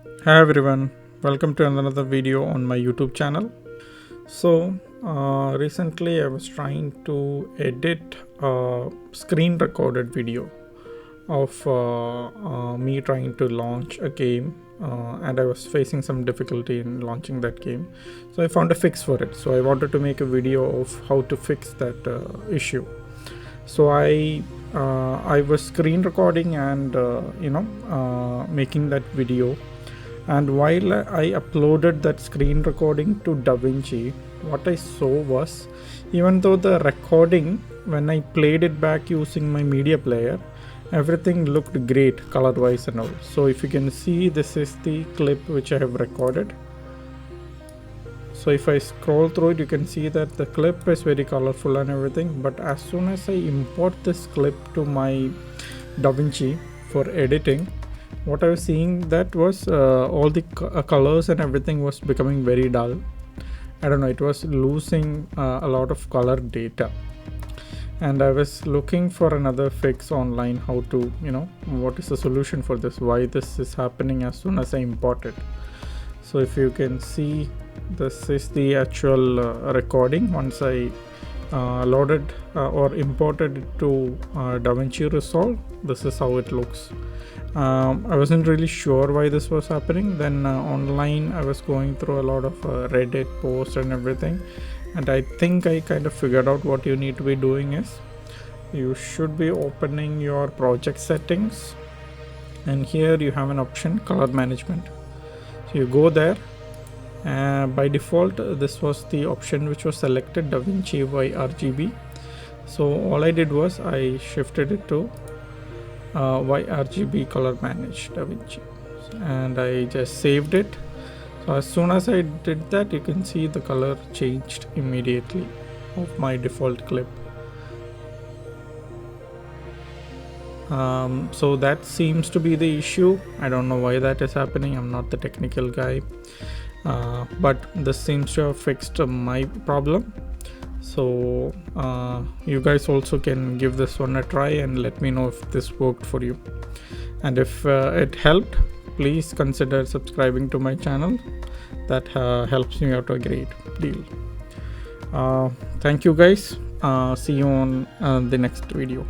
Hi everyone, welcome to another video on my YouTube channel. So recently I was trying to edit a screen recorded video of me trying to launch a game and I was facing some difficulty in launching that game. So I found a fix for it. So I wanted to make a video of how to fix that issue. So I was screen recording and making that video, and while I uploaded that screen recording to Davinci, what I saw was, even though the recording, when I played it back using my media player, everything looked great color wise and all. So if you can see, this is the clip which I have recorded. So if I scroll through it, you can see that the clip is very colorful and everything, but as soon as I import this clip to my Davinci for editing, what I was seeing that was all the colors and everything was becoming very dull. I don't know, it was losing a lot of color data, and I was looking for another fix online, how to, what is the solution for this, why this is happening as soon as I import it. So if you can see, this is the actual recording once I loaded or imported it to Davinci Resolve. This is how it looks. I wasn't really sure why this was happening. Then online I was going through a lot of Reddit posts and everything, and I think I kind of figured out what you need to be doing is, you should be opening your project settings, and here you have an option, color management. So you go there. By default, this was the option which was selected, Davinci ARGB. So all I did was I shifted it to YRGB color manage Davinci, and I just saved it. So as soon as I did that, you can see the color changed immediately of my default clip. So that seems to be the issue. I don't know why that is happening. I'm not the technical guy, but this seems to have fixed my problem. So you guys also can give this one a try and let me know if this worked for you, and if it helped, please consider subscribing to my channel. That helps me out a great deal. Thank you guys. See you on the next video.